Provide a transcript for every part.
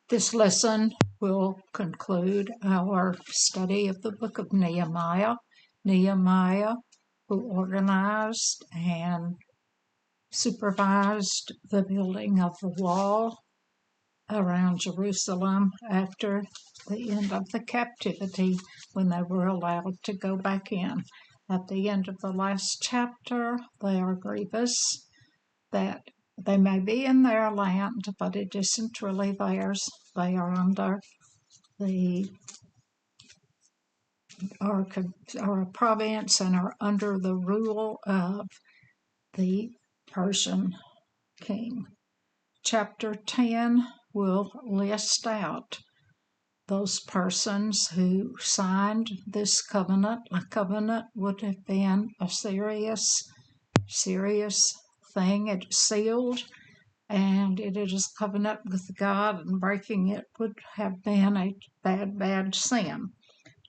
This lesson will conclude our study of the book of Nehemiah. Nehemiah, who organized and supervised the building of the wall around Jerusalem after the end of the captivity, when they were allowed to go back in. At the end of the last chapter, they are grievous that they may be in their land, but it isn't really theirs. They are under our province and are under the rule of the Persian king. Chapter 10 will list out those persons who signed this covenant. A covenant would have been a serious thing. It's sealed, and it is a covenant with God, and breaking it would have been a bad sin.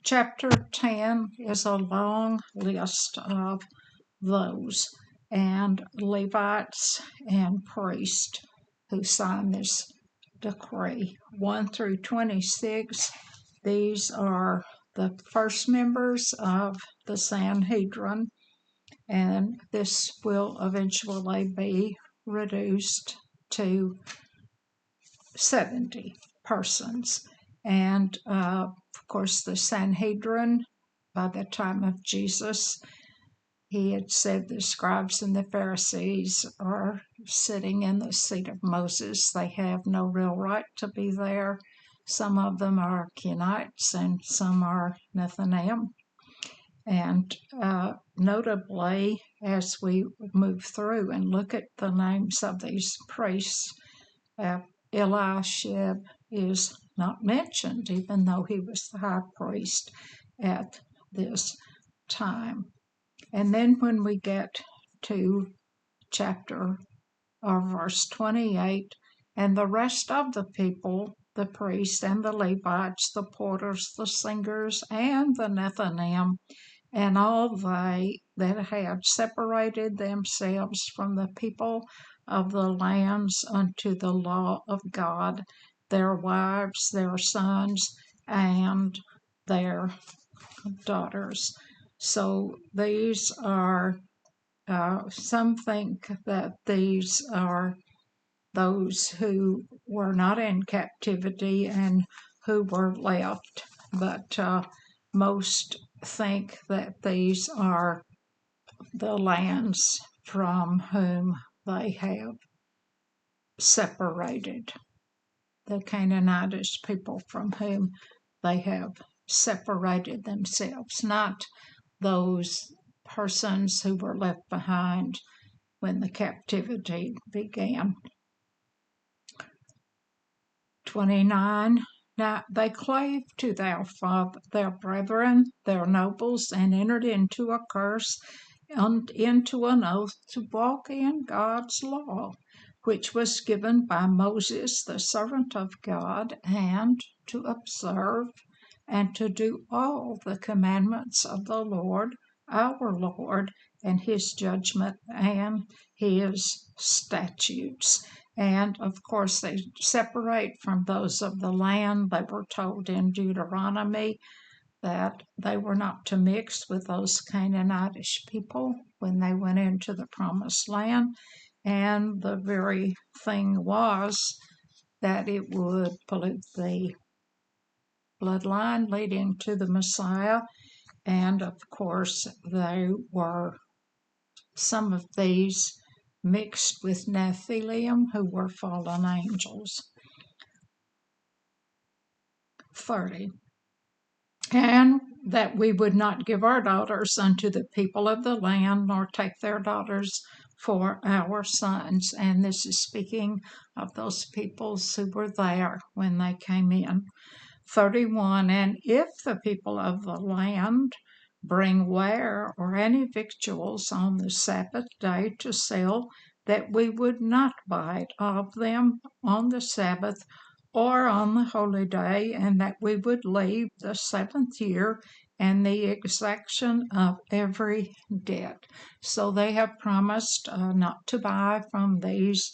Chapter 10 is a long list of those, and Levites and priests who signed this decree. 1 through 26, these are the first members of the Sanhedrin, and this will eventually be reduced to 70 persons. And of course, the Sanhedrin, by the time of Jesus, he had said the scribes and the Pharisees are sitting in the seat of Moses. They have no real right to be there. Some of them are Kenites and some are Nethinim. And notably, as we move through and look at the names of these priests, Eliashib is not mentioned, even though he was the high priest at this time. And then when we get to verse 28, and the rest of the people, the priests and the Levites, the porters, the singers, and the Nethinim, and all they that had separated themselves from the people of the lands unto the law of God, their wives, their sons, and their daughters. So these are, some think that these are those who were not in captivity and who were left, but most think that these are the lands from whom they have separated, the Canaanitish people from whom they have separated themselves, not those persons who were left behind when the captivity began. 29. Now they clave to their brethren, their nobles, and entered into a curse and into an oath to walk in God's law, which was given by Moses, the servant of God, and to observe and to do all the commandments of the Lord, our Lord, and his judgment and his statutes. And of course, they separate from those of the land. They were told in Deuteronomy that they were not to mix with those Canaanitish people when they went into the promised land. And the very thing was that it would pollute the bloodline leading to the Messiah. And of course, some of these mixed with Nephilim, who were fallen angels. 30. And that we would not give our daughters unto the people of the land, nor take their daughters for our sons. And this is speaking of those peoples who were there when they came in. 31. And if the people of the land bring ware or any victuals on the Sabbath day to sell, that we would not buy it of them on the Sabbath or on the holy day, and that we would leave the 7th year and the exaction of every debt. So they have promised not to buy from these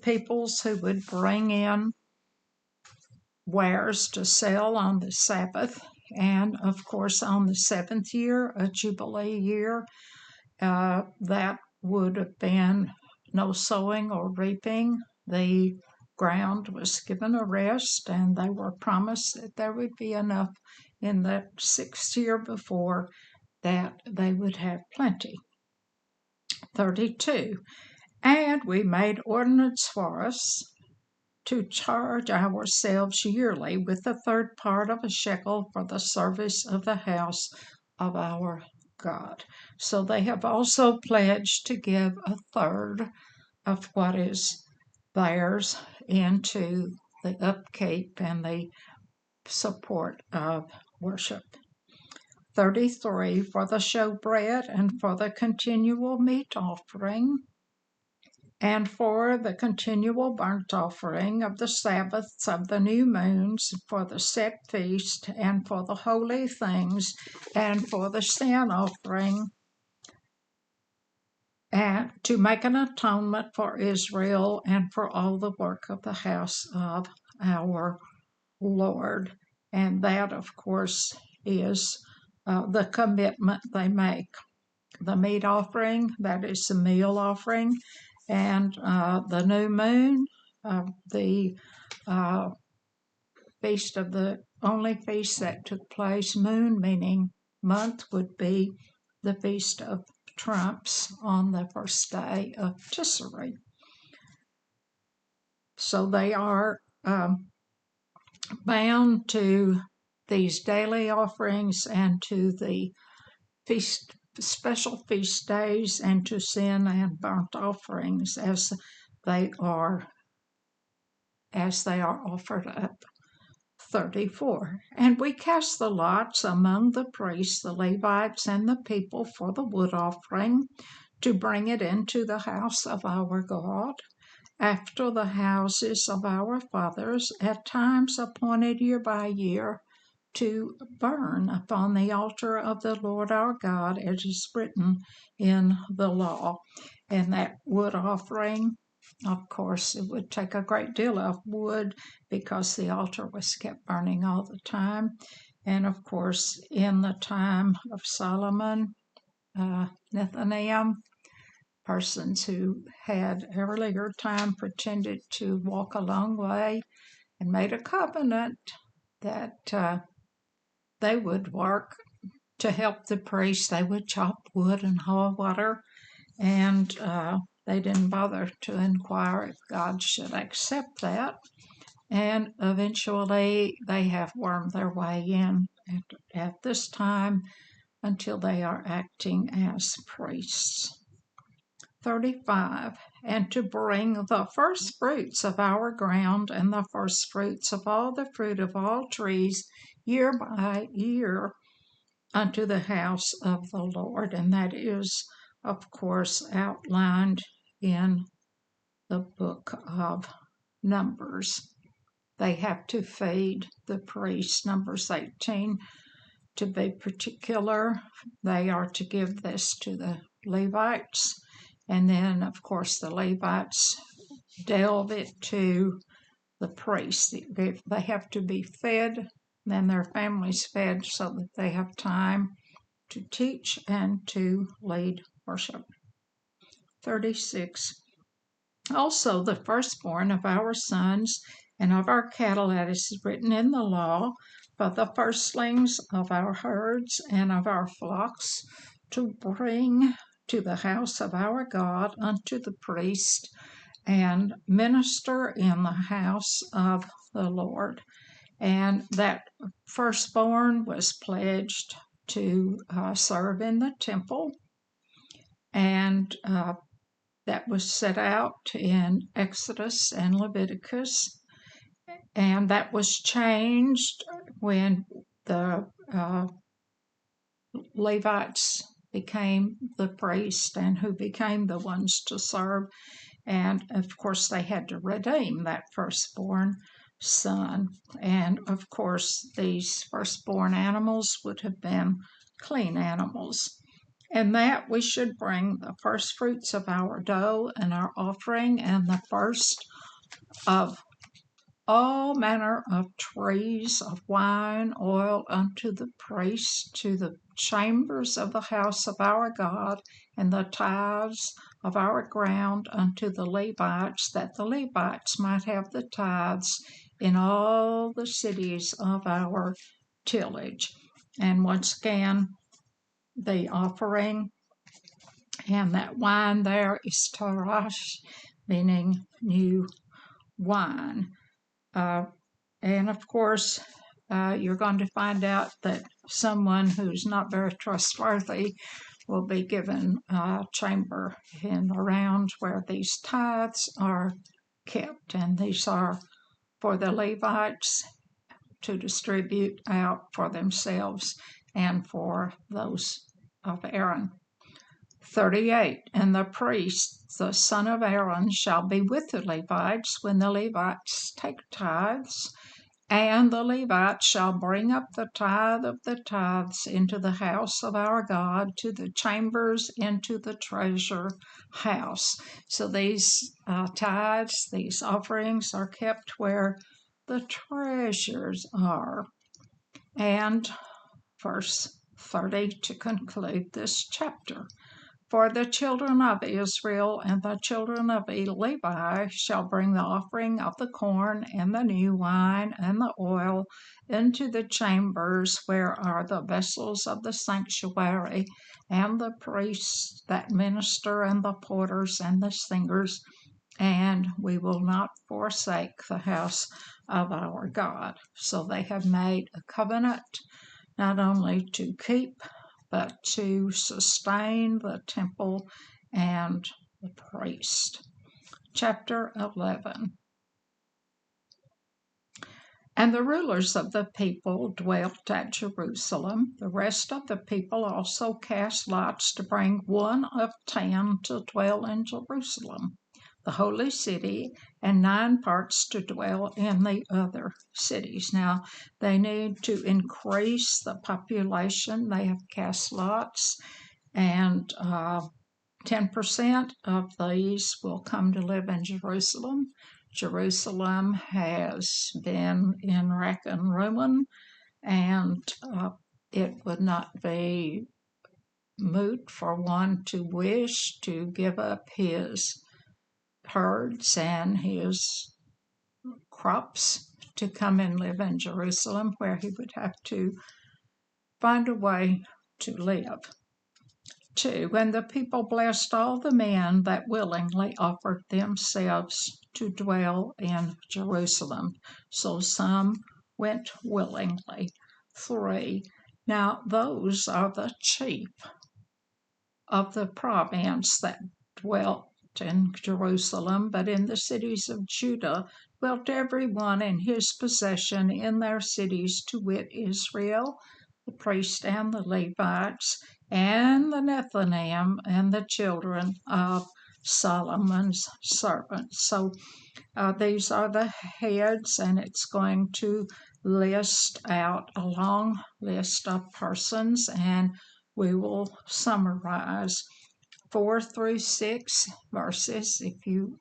peoples who would bring in wares to sell on the Sabbath. And of course, on the seventh year, a Jubilee year, that would have been no sowing or reaping. The ground was given a rest, and they were promised that there would be enough in the sixth year before that they would have plenty. 32. And we made ordinance for us to charge ourselves yearly with the third part of a shekel for the service of the house of our God. So they have also pledged to give a third of what is theirs into the upkeep and the support of worship. 33. For the showbread and for the continual meat offering, and for the continual burnt offering of the Sabbaths of the new moons, for the set feast, and for the holy things, and for the sin offering, and to make an atonement for Israel and for all the work of the house of our Lord. And that, of course, is the commitment they make. The meat offering, that is the meal offering, and the new moon, the feast of the only feast that took place, moon meaning month, would be the Feast of Trumps on the first day of Tisseré. So they are bound to these daily offerings and to the special feast days and to sin and burnt offerings as they are offered up. 34. And we cast the lots among the priests, the Levites, and the people for the wood offering to bring it into the house of our God, after the houses of our fathers, at times appointed year by year, to burn upon the altar of the Lord our God, as is written in the law. And that wood offering, of course, it would take a great deal of wood because the altar was kept burning all the time. And of course, in the time of Solomon, Nehemiah, persons who had earlier time pretended to walk a long way and made a covenant that they would work to help the priests. They would chop wood and haul water, and they didn't bother to inquire if God should accept that. And eventually they have wormed their way in at this time until they are acting as priests. 35. And to bring the first fruits of our ground and the first fruits of all the fruit of all trees year by year unto the house of the Lord. And that is, of course, outlined in the book of Numbers. They have to feed the priests. Numbers 18, to be particular, they are to give this to the Levites. And then, of course, the Levites delve it to the priests. They have to be fed, then their families fed, so that they have time to teach and to lead worship. 36. Also the firstborn of our sons and of our cattle, as is written in the law, for the firstlings of our herds and of our flocks, to bring to the house of our God unto the priest, and minister in the house of the Lord. And that firstborn was pledged to serve in the temple, and that was set out in Exodus and Leviticus, and that was changed when the Levites became the priest and who became the ones to serve. And of course they had to redeem that firstborn son. And of course these firstborn animals would have been clean animals. And that we should bring the first fruits of our dough and our offering, and the first of all manner of trees of wine, oil unto the priests, to the chambers of the house of our God, and the tithes of our ground unto the Levites, that the Levites might have the tithes in all the cities of our tillage. And once again, the offering and that wine there is tarash, meaning new wine. And of course, you're going to find out that someone who's not very trustworthy will be given a chamber in around where these tithes are kept. And these are for the Levites to distribute out for themselves and for those of Aaron. 38. And the priest, the son of Aaron, shall be with the Levites when the Levites take tithes, and the Levites shall bring up the tithe of the tithes into the house of our God, to the chambers, into the treasure house. So these tithes, these offerings are kept where the treasures are. And verse 30 to conclude this chapter. For the children of Israel and the children of Levi shall bring the offering of the corn and the new wine and the oil into the chambers where are the vessels of the sanctuary, and the priests that minister, and the porters and the singers, and we will not forsake the house of our God. So they have made a covenant not only to keep, but to sustain the temple and the priest. Chapter 11. And the rulers of the people dwelt at Jerusalem. The rest of the people also cast lots to bring 1 of 10 to dwell in Jerusalem, the holy city, and 9 parts to dwell in the other cities. Now, they need to increase the population. They have cast lots, and 10% of these will come to live in Jerusalem. Jerusalem has been in rack and ruin, and it would not be moot for one to wish to give up his herds and his crops to come and live in Jerusalem, where he would have to find a way to live. 2. And the people blessed all the men that willingly offered themselves to dwell in Jerusalem. So some went willingly. 3. Now those are the chief of the province that dwelt in Jerusalem, but in the cities of Judah dwelt every one in his possession in their cities, to wit, Israel, the priests and the Levites, and the Nethinim, and the children of Solomon's servants. So these are the heads, and it's going to list out a long list of persons, and we will summarize 4 through 6 verses. If you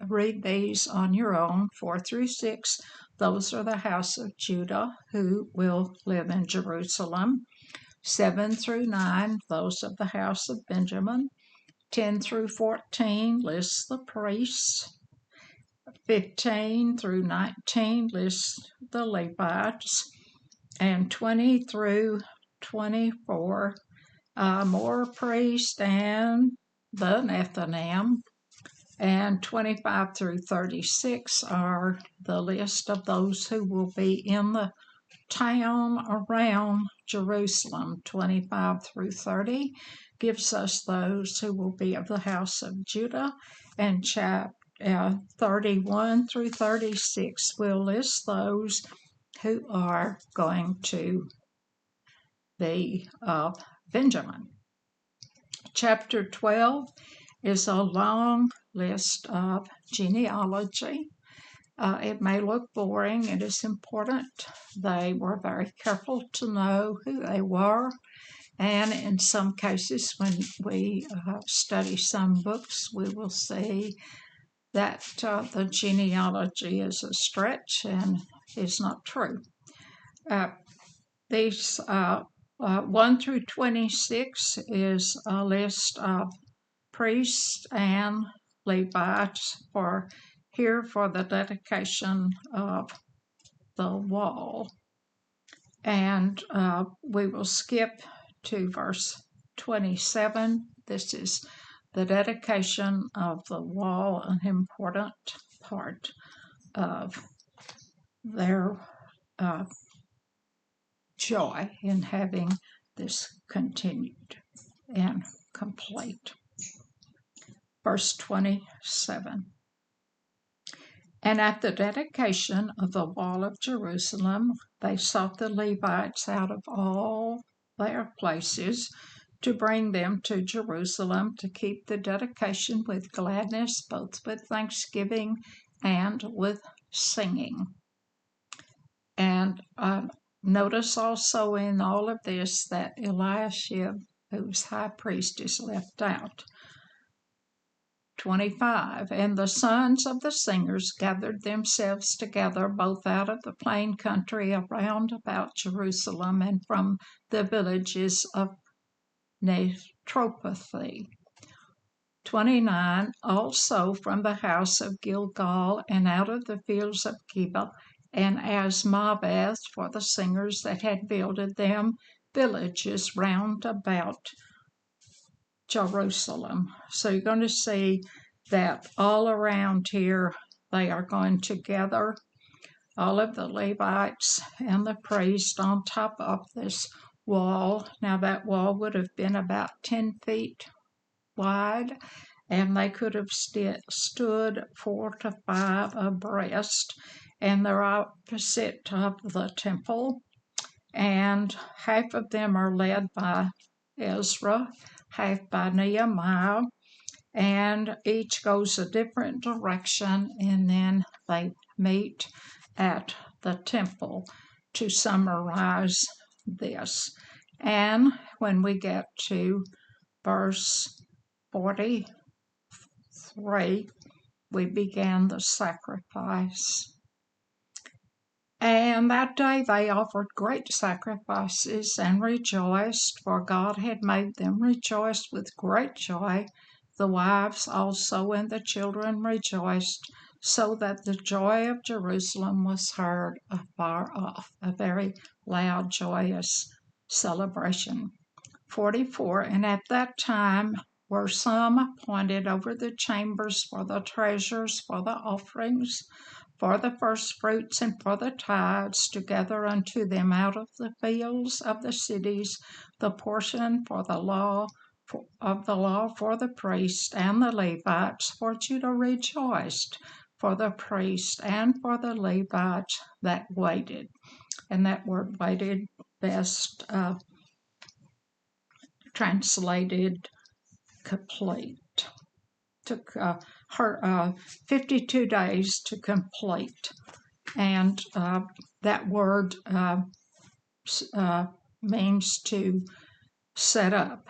read these on your own, 4 through 6, those are the house of Judah who will live in Jerusalem. 7 through 9, those of the house of Benjamin. 10 through 14 lists the priests. 15 through 19 lists the Levites. And 20 through 24, more priests and the Nethinim. And 25 through 36 are the list of those who will be in the town around Jerusalem. 25 through 30 gives us those who will be of the house of Judah, and chapter 31 through 36 will list those who are going to be of Benjamin. Chapter 12 is a long list of genealogy. It may look boring. It is important. They were very careful to know who they were. And in some cases, when we study some books, we will see that the genealogy is a stretch and is not true. These 1 through 26 is a list of priests and Levites for the dedication of the wall. And we will skip to verse 27. This is the dedication of the wall, an important part of their joy in having this continued and complete. Verse 27. And at the dedication of the wall of Jerusalem, they sought the Levites out of all their places to bring them to Jerusalem to keep the dedication with gladness, both with thanksgiving and with singing. And notice also in all of this that Eliashib, who's high priest, is left out. 25. And the sons of the singers gathered themselves together both out of the plain country around about Jerusalem and from the villages of Netropathy. 29. Also from the house of Gilgal and out of the fields of Geba and Asmaveth for the singers that had builded them villages round about Jerusalem. So you're going to see that all around here they are going to gather all of the Levites and the priests on top of this wall. Now that wall would have been about 10 feet wide, and they could have stood 4 to 5 abreast, and they're opposite of the temple, and half of them are led by Ezra, half by Nehemiah, and each goes a different direction, and then they meet at the temple to summarize this. And when we get to verse 43, we began the sacrifice. And that day they offered great sacrifices and rejoiced, for God had made them rejoice with great joy. The wives also and the children rejoiced, so that the joy of Jerusalem was heard afar off. A very loud, joyous celebration. 44. And at that time were some appointed over the chambers for the treasures, for the offerings, for the firstfruits, and for the tithes, to gather unto them out of the fields of the cities the portion for the law of the law for the priests and the Levites. For Judah rejoiced for the priests and for the Levites that waited. And that word waited, best translated complete. Took her 52 days to complete. And that word means to set up.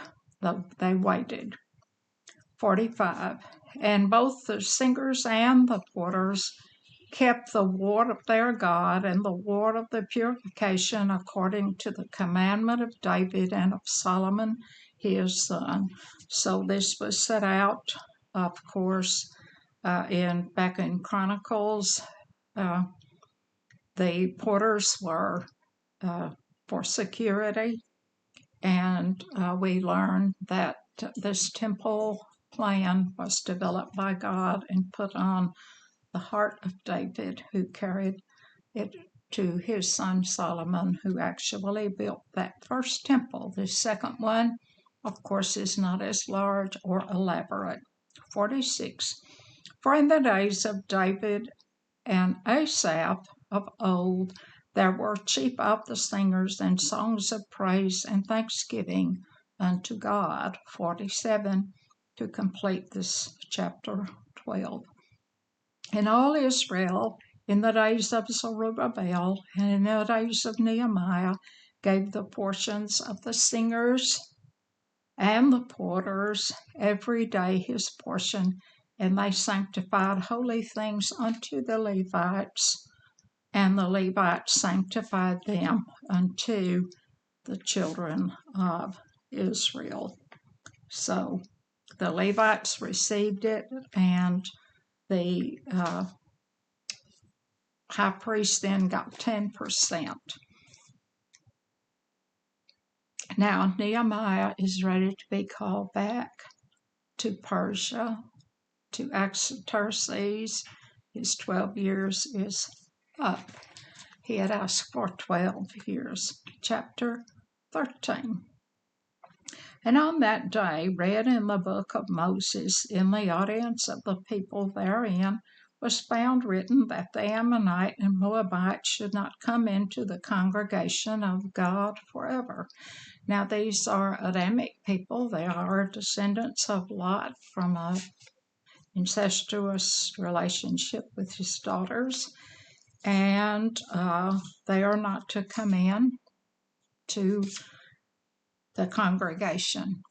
They waited. 45. And both the singers and the porters kept the ward of their God and the ward of the purification according to the commandment of David and of Solomon his son. So this was set out, of course, back in Chronicles. The porters were for security, and we learned that this temple plan was developed by God and put on the heart of David, who carried it to his son Solomon, who actually built that first temple. The second one, of course, is not as large or elaborate. 46. For in the days of David and Asaph of old, there were chief of the singers and songs of praise and thanksgiving unto God. 47, to complete this chapter 12. And all Israel, in the days of Zerubbabel and in the days of Nehemiah, gave the portions of the singers and the porters every day his portion and they sanctified holy things unto the Levites, and the Levites sanctified them unto the children of Israel. So the Levites received it, and the high priest then got 10%. Now Nehemiah is ready to be called back to Persia, to Artaxerxes. His 12 years is up. He had asked for 12 years. Chapter 13. And on that day, read in the book of Moses, in the audience of the people therein, was found written that the Ammonite and Moabite should not come into the congregation of God forever. Now these are Adamic people. They are descendants of Lot from an incestuous relationship with his daughters, and they are not to come in to the congregation.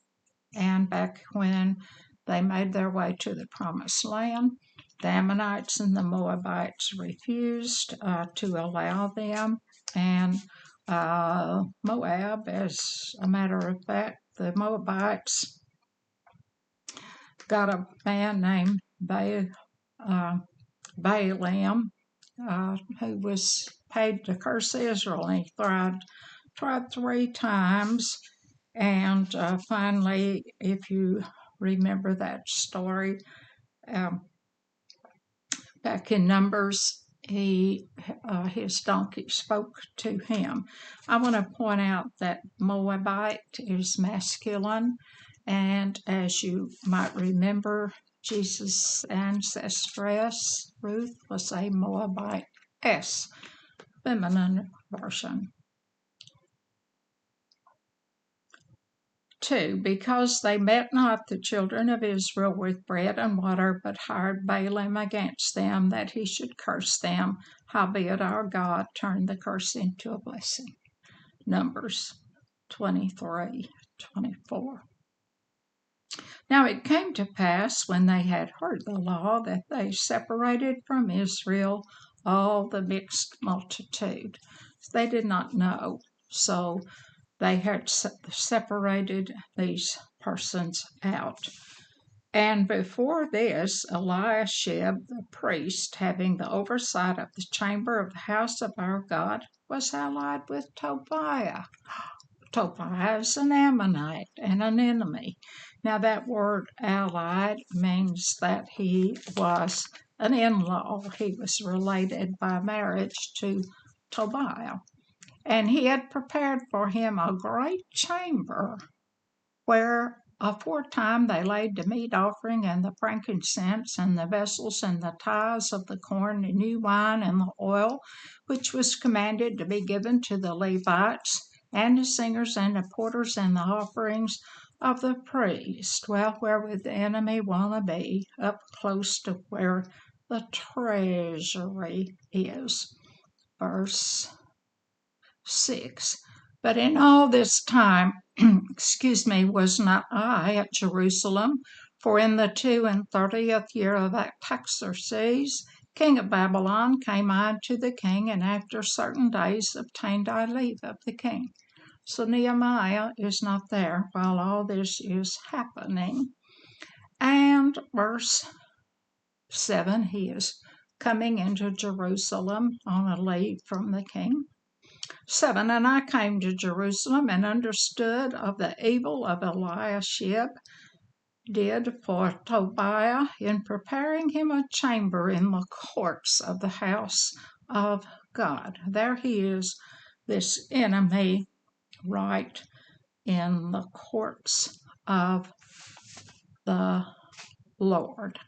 And back when they made their way to the promised land, the Ammonites and the Moabites refused to allow them. And Moab, as a matter of fact, the Moabites got a man named Balaam, who was paid to curse Israel, and he tried 3 times. And finally, if you remember that story, back in Numbers, his donkey spoke to him. I want to point out that Moabite is masculine, and as you might remember, Jesus' ancestress, Ruth, was a Moabite-S, feminine version. 2. Because they met not the children of Israel with bread and water, but hired Balaam against them, that he should curse them. Howbeit our God turned the curse into a blessing. Numbers 23:24. Now it came to pass, when they had heard the law, that they separated from Israel all the mixed multitude. They did not know, so they had separated these persons out. And before this, Eliashib the priest, having the oversight of the chamber of the house of our God, was allied with Tobiah. Tobiah is an Ammonite and an enemy. Now that word allied means that he was an in-law. He was related by marriage to Tobiah. And he had prepared for him a great chamber, where aforetime they laid the meat offering and the frankincense and the vessels and the tithes of the corn, the new wine, and the oil, which was commanded to be given to the Levites and the singers and the porters and the offerings of the priest. Well, where would the enemy want to be? Up close to where the treasury is. Verse 6. But in all this time, was not I at Jerusalem, for in the 32nd year of Artaxerxes, king of Babylon, came I to the king, and after certain days obtained I leave of the king. So Nehemiah is not there while all this is happening. And verse 7, he is coming into Jerusalem on a leave from the king. 7. And I came to Jerusalem and understood of the evil of Eliashib did for Tobiah in preparing him a chamber in the courts of the house of God. There he is, this enemy, right in the courts of the Lord.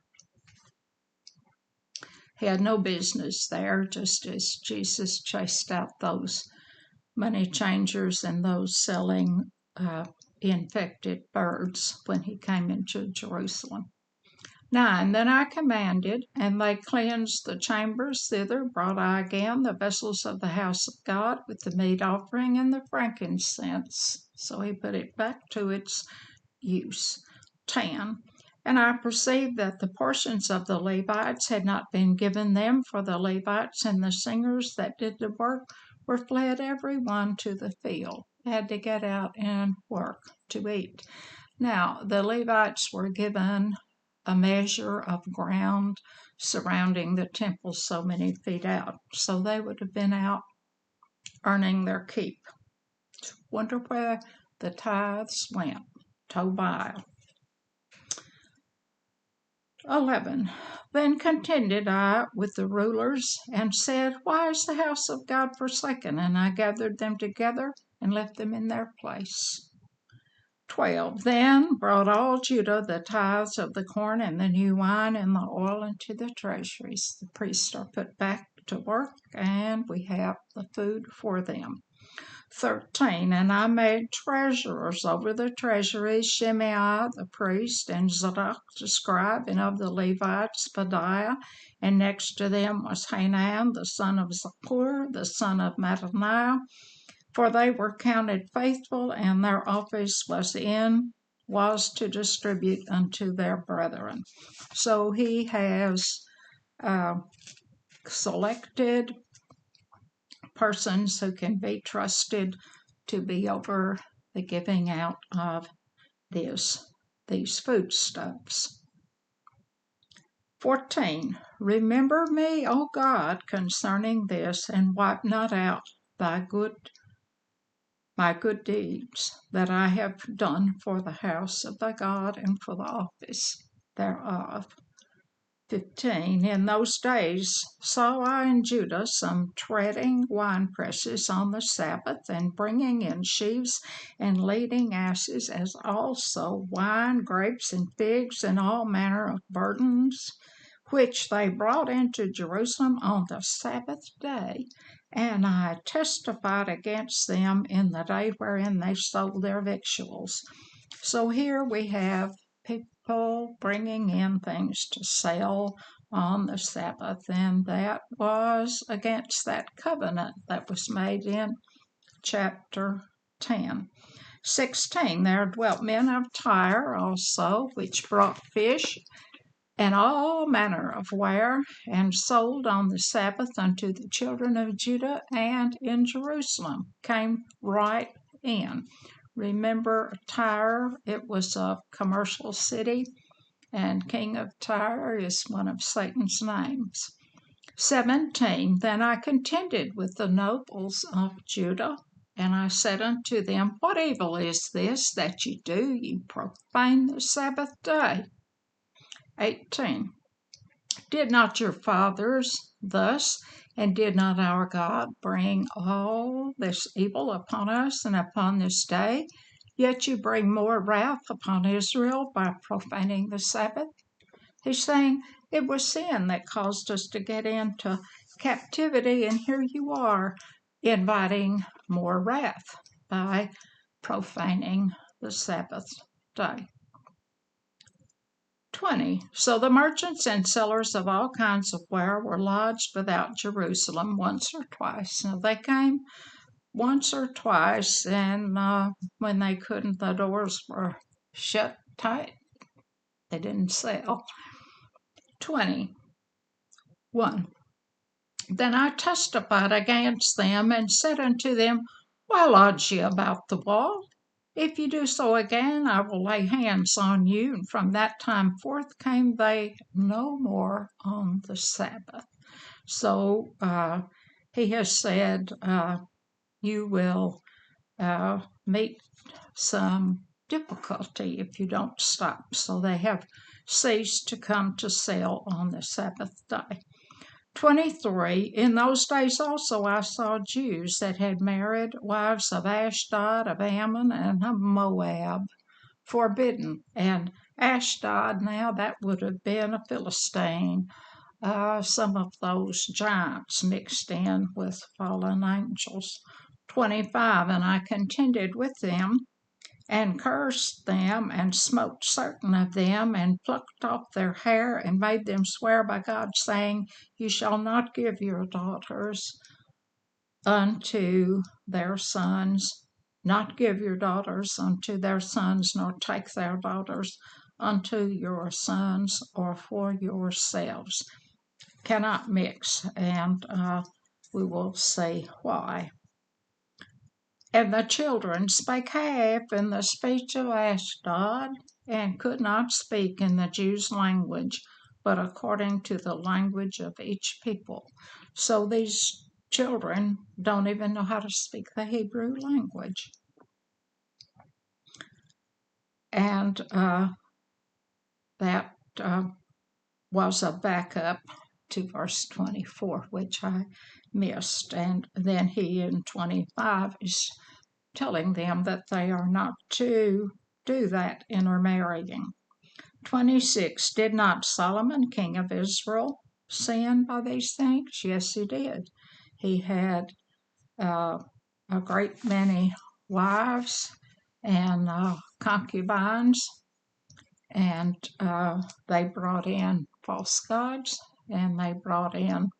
He had no business there, just as Jesus chased out those money changers and those selling infected birds when he came into Jerusalem. 9. Then I commanded, and they cleansed the chambers. Thither brought I again the vessels of the house of God with the meat offering and the frankincense. So he put it back to its use. 10. And I perceived that the portions of the Levites had not been given them, for the Levites and the singers that did the work were fled every one to the field. They had to get out and work to eat. Now, the Levites were given a measure of ground surrounding the temple so many feet out. So they would have been out earning their keep. Wonder where the tithes went. Tobiah. 11. Then contended I with the rulers, and said, Why is the house of God forsaken? And I gathered them together and left them in their place. 12. Then brought all Judah the tithes of the corn and the new wine and the oil into the treasuries. The priests are put back to work, and we have the food for them. 13. And I made treasurers over the treasuries, Shimei the priest, and Zadok the scribe, and of the Levites, Pedaiah, and next to them was Hanan the son of Zaccur, the son of Mattaniah, for they were counted faithful, and their office was to distribute unto their brethren. So he has selected persons who can be trusted to be over the giving out of these foodstuffs. 14. Remember me, O God, concerning this, and wipe not out my good deeds that I have done for the house of thy God and for the office thereof. 15. In those days saw I in Judah some treading winepresses on the Sabbath, and bringing in sheaves and leading asses, as also wine, grapes, and figs, and all manner of burdens, which they brought into Jerusalem on the Sabbath day. And I testified against them in the day wherein they sold their victuals. So here we have people bringing in things to sell on the Sabbath, and that was against that covenant that was made in chapter 10. 16. There dwelt men of Tyre also, which brought fish and all manner of ware, and sold on the Sabbath unto the children of Judah, and in Jerusalem came right in. Remember Tyre, it was a commercial city, and King of Tyre is one of Satan's names. 17. Then I contended with the nobles of Judah, and I said unto them, What evil is this that ye do? Ye profane the Sabbath day. 18. Did not your fathers thus, and did not our God bring all this evil upon us and upon this day? Yet you bring more wrath upon Israel by profaning the Sabbath. He's saying it was sin that caused us to get into captivity, and here you are inviting more wrath by profaning the Sabbath day. 20. So the merchants and sellers of all kinds of ware were lodged without Jerusalem once or twice. Now they came once or twice, and when they couldn't, the doors were shut tight. They didn't sell. 21. Then I testified against them, and said unto them, Why lodge ye about the wall? If you do so again, I will lay hands on you. And from that time forth came they no more on the Sabbath. So he has said, you will meet some difficulty if you don't stop. So they have ceased to come to sell on the Sabbath day. 23. In those days also I saw Jews that had married wives of Ashdod, of Ammon, and of Moab, forbidden. And Ashdod, now that would have been a Philistine, some of those giants mixed in with fallen angels. 25. And I contended with them, and cursed them, and smote certain of them, and plucked off their hair, and made them swear by God, saying, You shall not give your daughters unto their sons, not give your daughters unto their sons, nor take their daughters unto your sons or for yourselves. Cannot mix, and we will say why. And the children spake half in the speech of Ashdod, and could not speak in the Jews' language, but according to the language of each people. So these children don't even know how to speak the Hebrew language. And that was a backup to verse 24, which I missed. And then he in 25 is telling them that they are not to do that intermarrying. 26, did not Solomon, king of Israel, sin by these things? Yes, he did. He had a great many wives and concubines, and they brought in false gods, and they brought in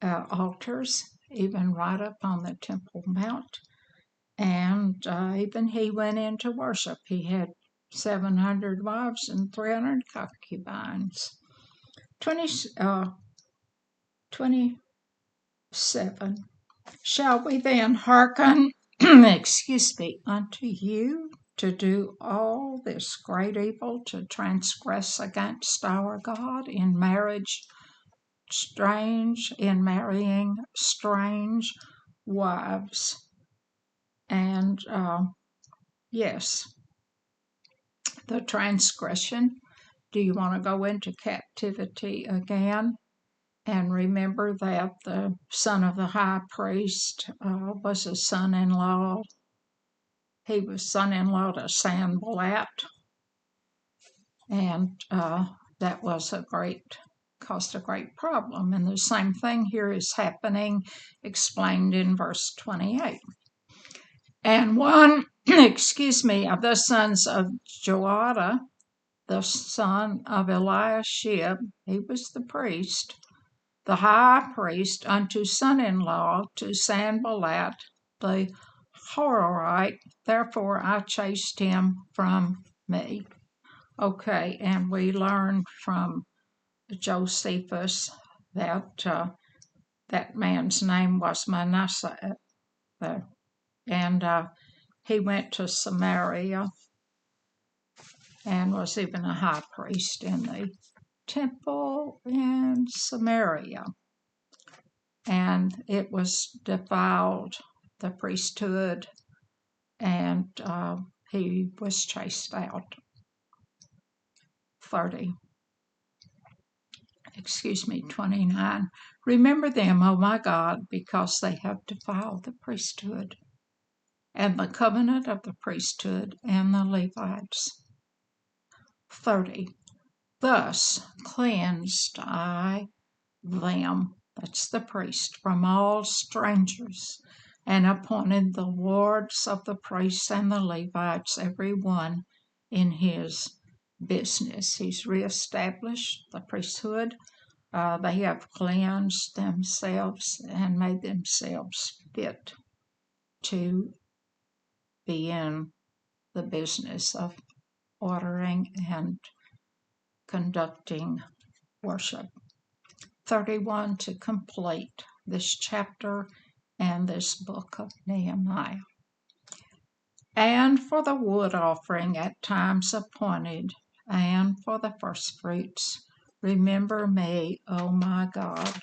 altars, even right up on the Temple Mount. And even he went into worship. He had 700 wives and 300 concubines. 27. Shall we then hearken, unto you to do all this great evil, to transgress against our God in marrying strange wives? And yes, the transgression. Do you want to go into captivity again? And remember that the son of the high priest was a son-in-law. He was son-in-law to Sanballat, and that was caused a great problem. And the same thing here is happening, explained in verse 28. And one, of the sons of Joada, the son of Eliashib, he was the priest, the high priest, unto son-in-law to Sanballat the Hororite, therefore I chased him from me. Okay, and we learn from Josephus that that man's name was Manasseh, and he went to Samaria and was even a high priest in the temple in Samaria. And it was defiled, the priesthood, and he was chased out. 29. Remember them, O my God, because they have defiled the priesthood and the covenant of the priesthood and the Levites. 30. Thus cleansed I them, that's the priest, from all strangers, and appointed the lords of the priests and the Levites, every one in his business. He's reestablished the priesthood. They have cleansed themselves and made themselves fit to be in the business of ordering and conducting worship. 31, to complete this chapter and this book of Nehemiah. And for the wood offering at times appointed, and for the firstfruits, remember me, O my God,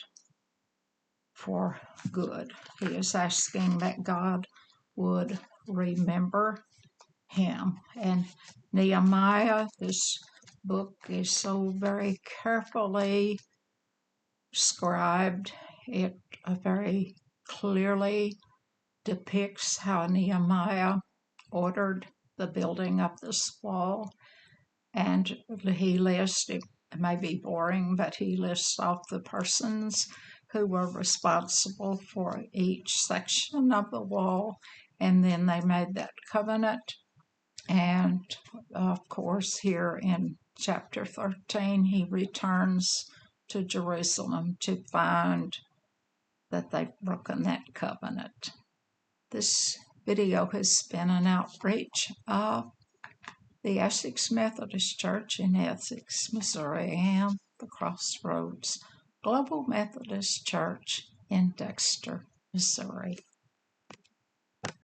for good. He is asking that God would remember him. And Nehemiah, this book is so very carefully scribed. It very clearly depicts how Nehemiah ordered the building of this wall, and he lists, it may be boring, but he lists off the persons who were responsible for each section of the wall, and then they made that covenant. And of course, here in chapter 13, he returns to Jerusalem to find that they've broken that covenant. This video has been an outreach of the Essex Methodist Church in Essex, Missouri, and the Crossroads Global Methodist Church in Dexter, Missouri.